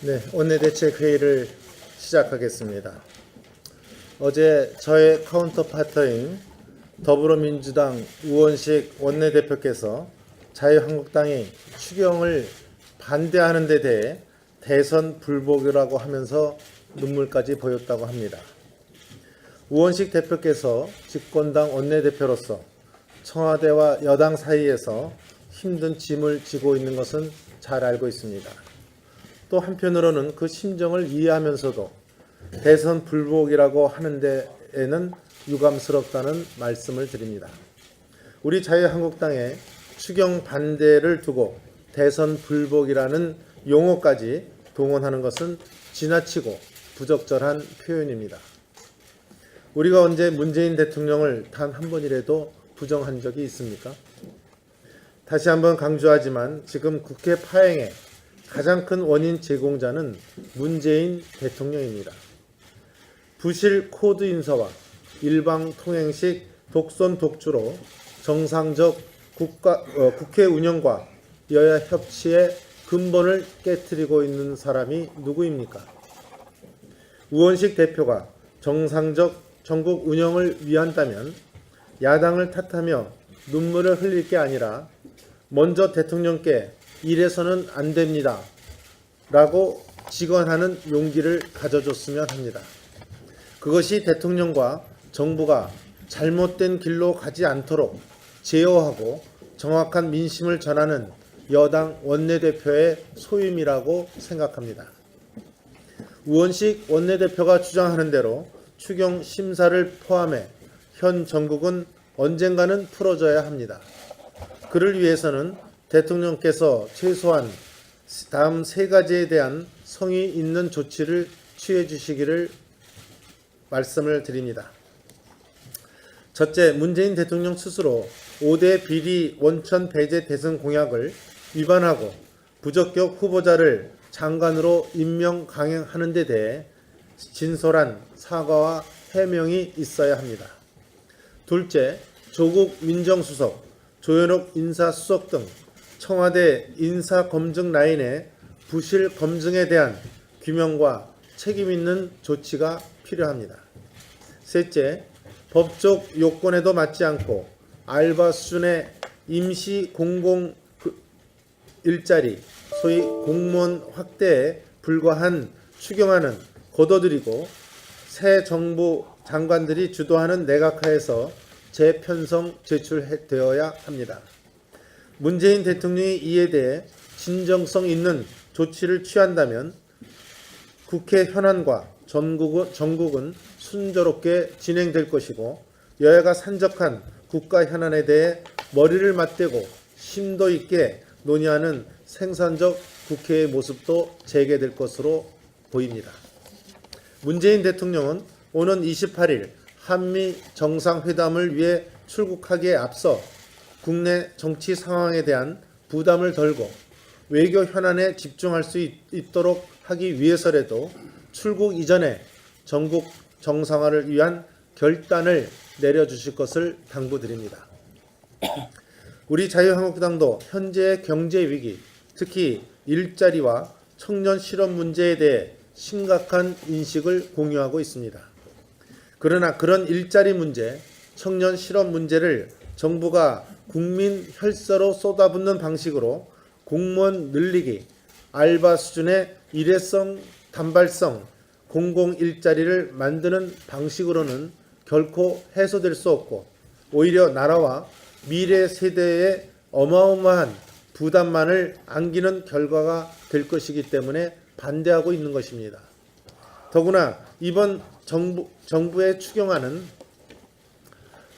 네, 원내대책회의를 시작하겠습니다. 어제 저의 카운터파터인 더불어민주당 우원식 원내대표께서 자유한국당이 추경을 반대하는 데 대해 대선 불복이라고 하면서 눈물까지 보였다고 합니다. 우원식 대표께서 집권당 원내대표로서 청와대와 여당 사이에서 힘든 짐을 지고 있는 것은 잘 알고 있습니다. 또 한편으로는 그 심정을 이해하면서도 대선 불복이라고 하는 데에는 유감스럽다는 말씀을 드립니다. 우리 자유한국당의 추경 반대를 두고 대선 불복이라는 용어까지 동원하는 것은 지나치고 부적절한 표현입니다. 우리가 언제 문재인 대통령을 단 한 번이라도 부정한 적이 있습니까? 다시 한번 강조하지만 지금 국회 파행의 가장 큰 원인 제공자는 문재인 대통령입니다. 부실 코드 인사와 일방 통행식 독선 독주로 정상적 국회 운영과 여야 협치의 근본을 깨트리고 있는 사람이 누구입니까? 우원식 대표가 정상적 전국 운영을 위한다면 야당을 탓하며 눈물을 흘릴 게 아니라 먼저 대통령께 이래서는 안 됩니다 라고 직언하는 용기를 가져줬으면 합니다. 그것이 대통령과 정부가 잘못된 길로 가지 않도록 제어하고 정확한 민심을 전하는 여당 원내대표의 소임이라고 생각합니다. 우원식 원내대표가 주장하는 대로 추경 심사를 포함해 현 정국은 언젠가는 풀어져야 합니다. 그를 위해서는 대통령께서 최소한 다음 세 가지에 대한 성의 있는 조치를 취해 주시기를 말씀을 드립니다. 첫째, 문재인 대통령 스스로 5대 비리 원천 배제 대선 공약을 위반하고 부적격 후보자를 장관으로 임명 강행하는 데 대해 진솔한 사과와 해명이 있어야 합니다. 둘째, 조국 민정수석, 조현옥 인사수석 등 청와대 인사검증 라인의 부실 검증에 대한 규명과 책임 있는 조치가 필요합니다. 셋째, 법적 요건에도 맞지 않고 알바 수준의 임시 공공 일자리, 소위 공무원 확대에 불과한 추경안은 거둬들이고 새 정부 장관들이 주도하는 내각하에서 재편성 제출되어야 합니다. 문재인 대통령이 이에 대해 진정성 있는 조치를 취한다면 국회 현안과 전국은 순조롭게 진행될 것이고 여야가 산적한 국가 현안에 대해 머리를 맞대고 심도 있게 논의하는 생산적 국회의 모습도 재개될 것으로 보입니다. 문재인 대통령은 오는 28일 한미 정상회담을 위해 출국하기에 앞서 국내 정치 상황에 대한 부담을 덜고 외교 현안에 집중할 수 있도록 하기 위해서라도 출국 이전에 전국 정상화를 위한 결단을 내려주실 것을 당부드립니다. 우리 자유한국당도 현재의 경제 위기, 특히 일자리와 청년 실업 문제에 대해 심각한 인식을 공유하고 있습니다. 그러나 그런 일자리 문제, 청년 실업 문제를 정부가 국민 혈세로 쏟아붓는 방식으로 공무원 늘리기, 알바 수준의 일회성, 단발성, 공공 일자리를 만드는 방식으로는 결코 해소될 수 없고 오히려 나라와 미래 세대에 어마어마한 부담만을 안기는 결과가 될 것이기 때문에 반대하고 있는 것입니다. 더구나 이번 정부의 추경안은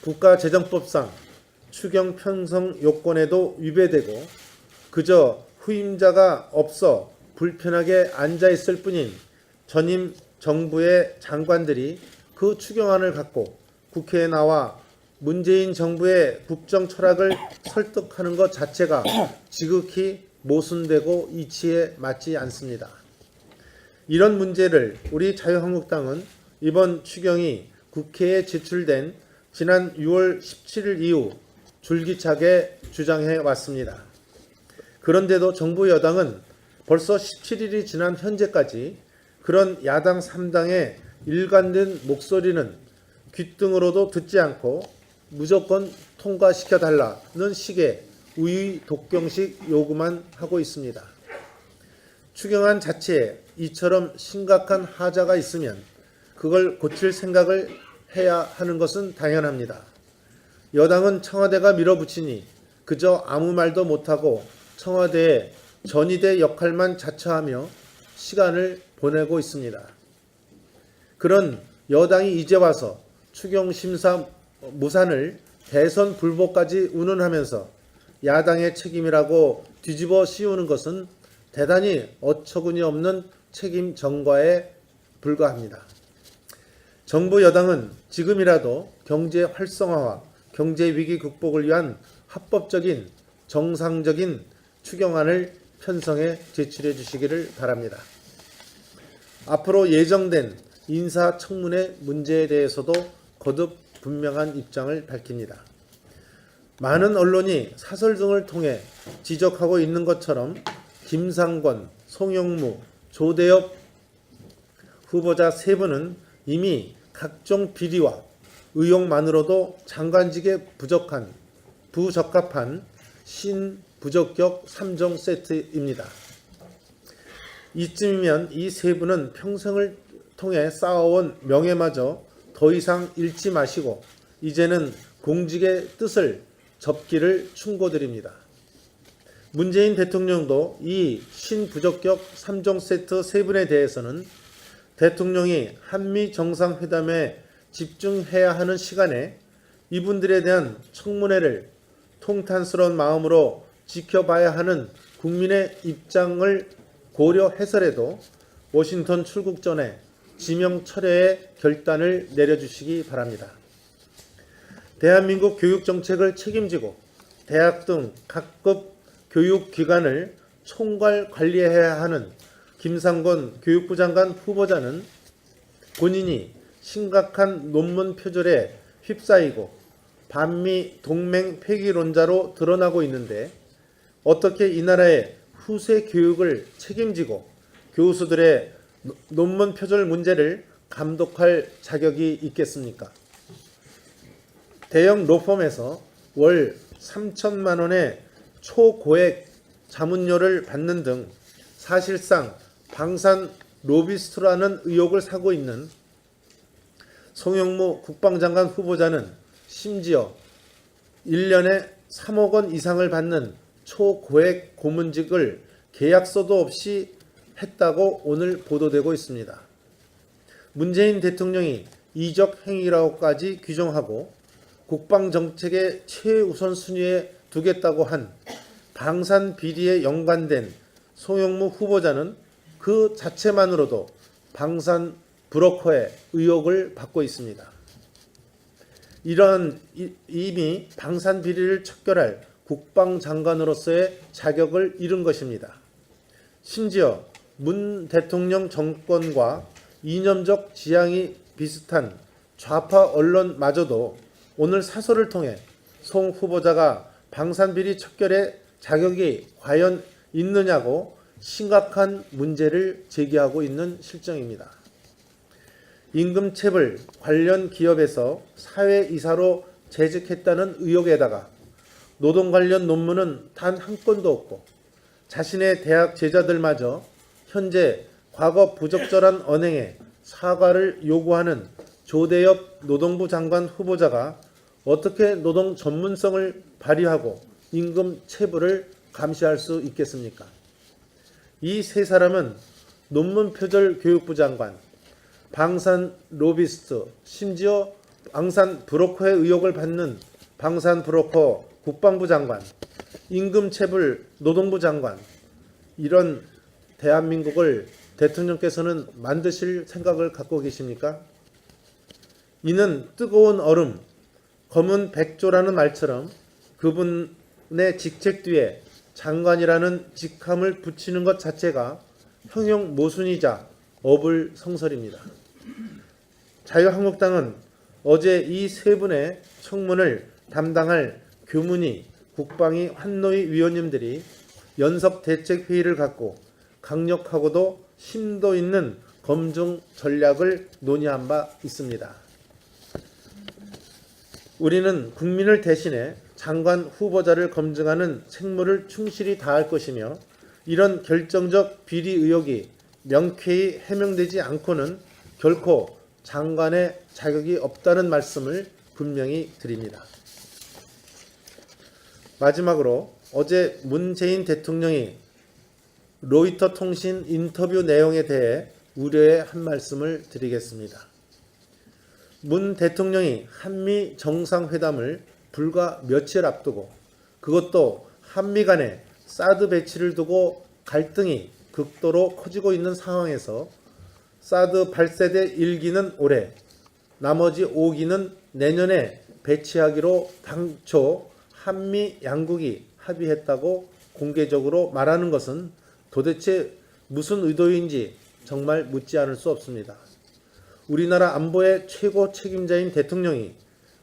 국가재정법상 추경 편성 요건에도 위배되고 그저 후임자가 없어 불편하게 앉아있을 뿐인 전임 정부의 장관들이 그 추경안을 갖고 국회에 나와 문재인 정부의 국정 철학을 설득하는 것 자체가 지극히 모순되고 이치에 맞지 않습니다. 이런 문제를 우리 자유한국당은 이번 추경이 국회에 제출된 지난 6월 17일 이후 줄기차게 주장해 왔습니다. 그런데도 정부 여당은 벌써 17일이 지난 현재까지 그런 야당 3당의 일관된 목소리는 귓등으로도 듣지 않고 무조건 통과시켜달라는 식의 우의독경식 요구만 하고 있습니다. 추경안 자체에 이처럼 심각한 하자가 있으면 그걸 고칠 생각을 해야 하는 것은 당연합니다. 여당은 청와대가 밀어붙이니 그저 아무 말도 못하고 청와대의 전위대 역할만 자처하며 시간을 보내고 있습니다. 그런 여당이 이제 와서 추경심사 무산을 대선 불복까지 운운하면서 야당의 책임이라고 뒤집어 씌우는 것은 대단히 어처구니 없는 책임 전가에 불과합니다. 정부 여당은 지금이라도 경제 활성화와 경제 위기 극복을 위한 합법적인 정상적인 추경안을 편성해 제출해 주시기를 바랍니다. 앞으로 예정된 인사청문회 문제에 대해서도 거듭 분명한 입장을 밝힙니다. 많은 언론이 사설 등을 통해 지적하고 있는 것처럼 김상권, 송영무, 조대엽 후보자 세 분은 이미 각종 비리와 의혹만으로도 장관직에 부적합한 신부적격 3종 세트입니다. 이쯤이면 이 세 분은 평생을 통해 쌓아온 명예마저 더 이상 잃지 마시고 이제는 공직의 뜻을 접기를 충고드립니다. 문재인 대통령도 이 신부적격 3종 세트 세 분에 대해서는 대통령이 한미 정상회담에 집중해야 하는 시간에 이분들에 대한 청문회를 통탄스러운 마음으로 지켜봐야 하는 국민의 입장을 고려해서라도 워싱턴 출국 전에 지명 철회의 결단을 내려주시기 바랍니다. 대한민국 교육정책을 책임지고 대학 등 각급 교육기관을 총괄 관리해야 하는 김상권 교육부 장관 후보자는 본인이 심각한 논문 표절에 휩싸이고 반미 동맹 폐기론자로 드러나고 있는데 어떻게 이 나라의 후세 교육을 책임지고 교수들의 논문 표절 문제를 감독할 자격이 있겠습니까? 대형 로펌에서 월 3천만 원의 초고액 자문료를 받는 등 사실상 방산 로비스트라는 의혹을 사고 있는 송영무 국방장관 후보자는 심지어 1년에 3억 원 이상을 받는 초고액 고문직을 계약서도 없이 했다고 오늘 보도되고 있습니다. 문재인 대통령이 이적 행위라고까지 규정하고 국방정책의 최우선 순위에 두겠다고 한 방산 비리에 연관된 송영무 후보자는 그 자체만으로도 방산 브로커의 의혹을 받고 있습니다. 이런 이미 방산 비리를 척결할 국방장관으로서의 자격을 잃은 것입니다. 심지어 문 대통령 정권과 이념적 지향이 비슷한 좌파 언론마저도 오늘 사설을 통해 송 후보자가 방산비리 척결의 자격이 과연 있느냐고 심각한 문제를 제기하고 있는 실정입니다. 임금체불 관련 기업에서 사회이사로 재직했다는 의혹에다가 노동 관련 논문은 단 한 건도 없고 자신의 대학 제자들마저 현재 과거 부적절한 언행에 사과를 요구하는 조대엽 노동부 장관 후보자가 어떻게 노동 전문성을 발휘하고 임금 체불을 감시할 수 있겠습니까? 이 세 사람은 논문 표절 교육부 장관, 방산 로비스트, 심지어 방산 브로커의 의혹을 받는 방산 브로커 국방부 장관, 임금 체불 노동부 장관, 이런 대한민국을 대통령께서는 만드실 생각을 갖고 계십니까? 이는 뜨거운 얼음, 검은 백조라는 말처럼 그분의 직책 뒤에 장관이라는 직함을 붙이는 것 자체가 형용 모순이자 어불성설입니다. 자유한국당은 어제 이 세 분의 청문을 담당할 교문위, 국방위, 환노위 위원님들이 연석대책회의를 갖고 강력하고도 심도 있는 검증 전략을 논의한 바 있습니다. 우리는 국민을 대신해 장관 후보자를 검증하는 책무를 충실히 다할 것이며 이런 결정적 비리 의혹이 명쾌히 해명되지 않고는 결코 장관의 자격이 없다는 말씀을 분명히 드립니다. 마지막으로 어제 문재인 대통령이 로이터 통신 인터뷰 내용에 대해 우려의 한 말씀을 드리겠습니다. 문 대통령이 한미 정상회담을 불과 며칠 앞두고 그것도 한미 간에 사드 배치를 두고 갈등이 극도로 커지고 있는 상황에서 사드 8세대 1기는 올해, 나머지 5기는 내년에 배치하기로 당초 한미 양국이 합의했다고 공개적으로 말하는 것은 도대체 무슨 의도인지 정말 묻지 않을 수 없습니다. 우리나라 안보의 최고 책임자인 대통령이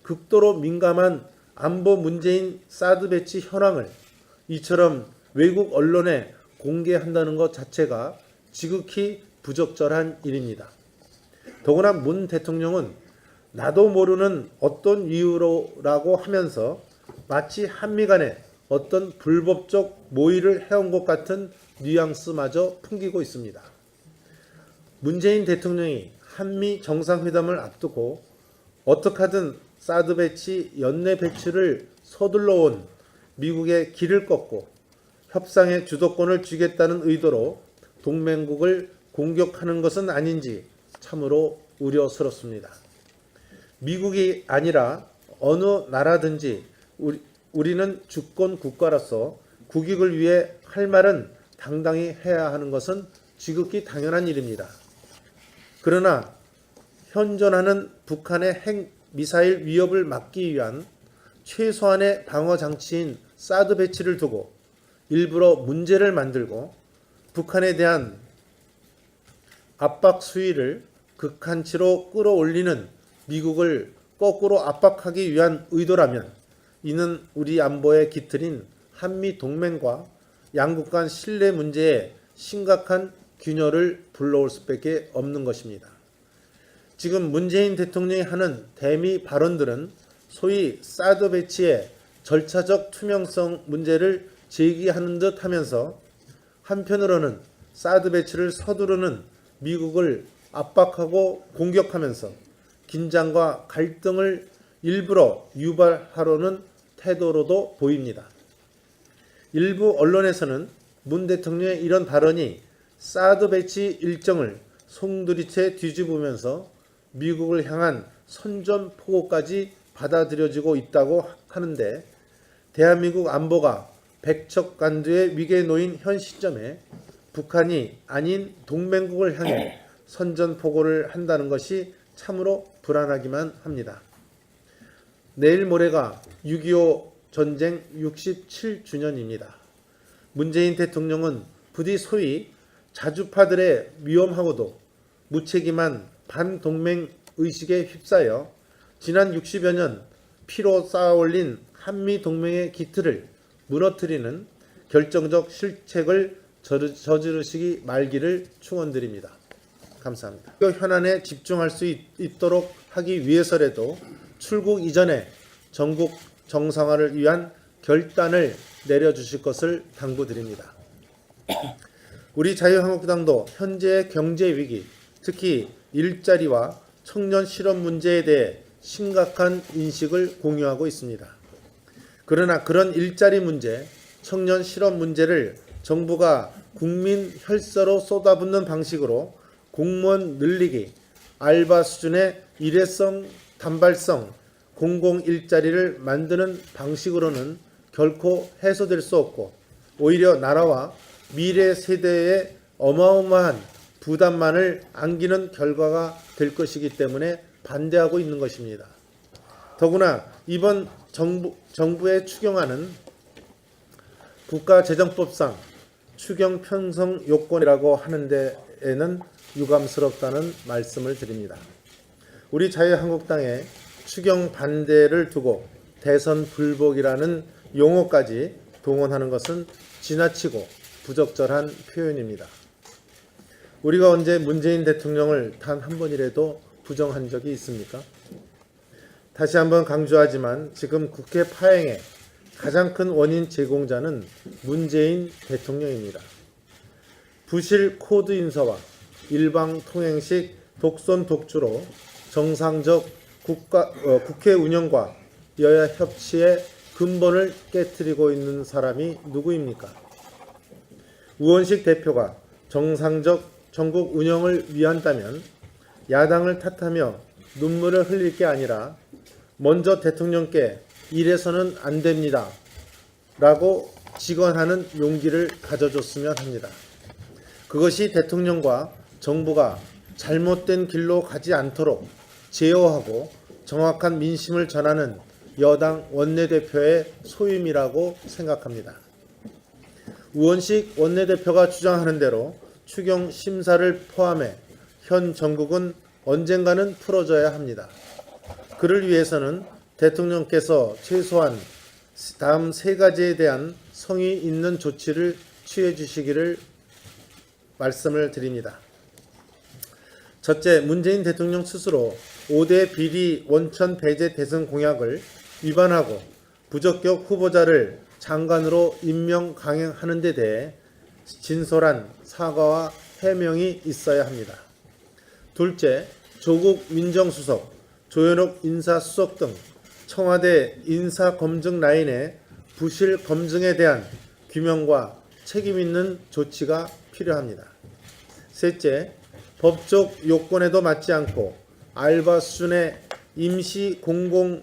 극도로 민감한 안보 문제인 사드 배치 현황을 이처럼 외국 언론에 공개한다는 것 자체가 지극히 부적절한 일입니다. 더구나 문 대통령은 나도 모르는 어떤 이유로라고 하면서 마치 한미 간에 어떤 불법적 모의를 해온 것 같은 뉘앙스마저 풍기고 있습니다. 문재인 대통령이 한미 정상회담을 앞두고 어떻게 하든 사드 배치 연내 배치를 서둘러 온 미국의 길을 꺾고 협상의 주도권을 쥐겠다는 의도로 동맹국을 공격하는 것은 아닌지 참으로 우려스럽습니다. 미국이 아니라 어느 나라든지 우리는 주권 국가로서 국익을 위해 할 말은 당당히 해야 하는 것은 지극히 당연한 일입니다. 그러나 현존하는 북한의 핵 미사일 위협을 막기 위한 최소한의 방어 장치인 사드 배치를 두고 일부러 문제를 만들고 북한에 대한 압박 수위를 극한치로 끌어올리는 미국을 거꾸로 압박하기 위한 의도라면 이는 우리 안보의 기틀인 한미 동맹과 양국 간 신뢰 문제에 심각한 균열을 불러올 수밖에 없는 것입니다. 지금 문재인 대통령이 하는 대미 발언들은 소위 사드 배치의 절차적 투명성 문제를 제기하는 듯 하면서 한편으로는 사드 배치를 서두르는 미국을 압박하고 공격하면서 긴장과 갈등을 일부러 유발하려는 태도로도 보입니다. 일부 언론에서는 문 대통령의 이런 발언이 사드 배치 일정을 송두리째 뒤집으면서 미국을 향한 선전포고까지 받아들여지고 있다고 하는데 대한민국 안보가 백척간두의 위기에 놓인 현 시점에 북한이 아닌 동맹국을 향해 선전포고를 한다는 것이 참으로 불안하기만 합니다. 내일 모레가 6.25 전쟁 67주년입니다. 문재인 대통령은 부디 소위 자주파들의 위험하고도 무책임한 반동맹 의식에 휩싸여 지난 60여 년 피로 쌓아올린 한미 동맹의 기틀을 무너뜨리는 결정적 실책을 저지르시기 말기를 축원드립니다. 감사합니다. 현안에 집중할 수 있도록 하기 위해서라도 출국 이전에 전국 정상화를 위한 결단을 내려주실 것을 당부드립니다. 우리 자유한국당도 현재의 경제 위기, 특히 일자리와 청년 실업 문제에 대해 심각한 인식을 공유하고 있습니다. 그러나 그런 일자리 문제, 청년 실업 문제를 정부가 국민 혈세로 쏟아붓는 방식으로 공무원 늘리기, 알바 수준의 일회성, 단발성, 공공 일자리를 만드는 방식으로는 결코 해소될 수 없고 오히려 나라와 미래 세대에 어마어마한 부담만을 안기는 결과가 될 것이기 때문에 반대하고 있는 것입니다. 더구나 이번 정부의 추경안은 국가재정법상 추경 편성 요건이라고 하는 데에는 유감스럽다는 말씀을 드립니다. 우리 자유한국당의 추경 반대를 두고 대선 불복이라는 용어까지 동원하는 것은 지나치고 부적절한 표현입니다. 우리가 언제 문재인 대통령을 단 한 번이라도 부정한 적이 있습니까? 다시 한번 강조하지만 지금 국회 파행의 가장 큰 원인 제공자는 문재인 대통령입니다. 부실 코드 인사와 일방 통행식 독선 독주로 정상적 국회 운영과 여야 협치의 근본을 깨트리고 있는 사람이 누구입니까? 우원식 대표가 정상적 전국 운영을 위한다면 야당을 탓하며 눈물을 흘릴 게 아니라 먼저 대통령께 이래서는 안 됩니다 라고 직언하는 용기를 가져줬으면 합니다. 그것이 대통령과 정부가 잘못된 길로 가지 않도록 제어하고 정확한 민심을 전하는 여당 원내대표의 소임이라고 생각합니다. 우원식 원내대표가 주장하는 대로 추경 심사를 포함해 현 정국은 언젠가는 풀어져야 합니다. 그를 위해서는 대통령께서 최소한 다음 세 가지에 대한 성의 있는 조치를 취해 주시기를 말씀을 드립니다. 첫째, 문재인 대통령 스스로 5대 비리 원천 배제 대선 공약을 위반하고 부적격 후보자를 장관으로 임명 강행하는 데 대해 진솔한 사과와 해명이 있어야 합니다. 둘째, 조국 민정수석, 조현옥 인사수석 등 청와대 인사검증 라인의 부실 검증에 대한 규명과 책임 있는 조치가 필요합니다. 셋째, 법적 요건에도 맞지 않고 알바 수준의 임시 공공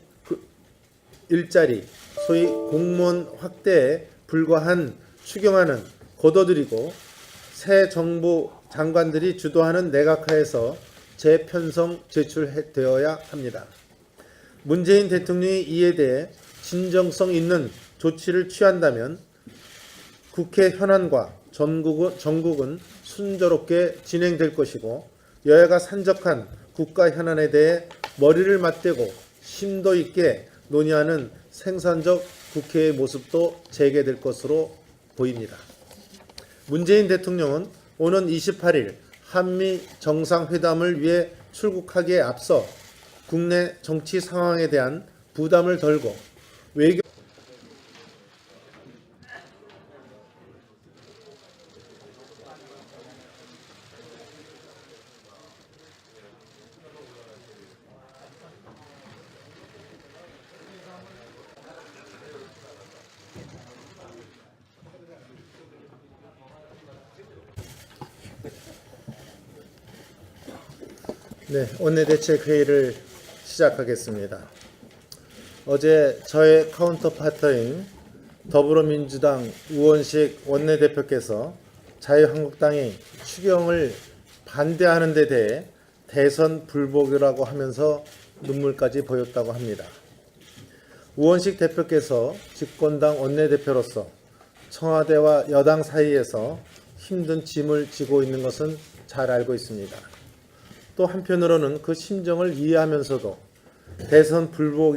일자리, 소위 공무원 확대에 불과한 추경안은 거둬들이고 새 정부 장관들이 주도하는 내각하에서 재편성 제출되어야 합니다. 문재인 대통령이 이에 대해 진정성 있는 조치를 취한다면 국회 현안과 전국은 순조롭게 진행될 것이고 여야가 산적한 국가 현안에 대해 머리를 맞대고 심도 있게 논의하는 생산적 국회의 모습도 재개될 것으로 보입니다. 문재인 대통령은 오는 28일 한미 정상회담을 위해 출국하기에 앞서 국내 정치 상황에 대한 부담을 덜고 외교 원내대책회의를 시작하겠습니다. 어제 저의 카운터파터인 더불어민주당 우원식 원내대표께서 자유한국당이 추경을 반대하는 데 대해 대선 불복이라고 하면서 눈물까지 보였다고 합니다. 우원식 대표께서 집권당 원내대표로서 청와대와 여당 사이에서 힘든 짐을 지고 있는 것은 잘 알고 있습니다. 또 한편으로는 그 심정을 이해하면서도 대선 불복에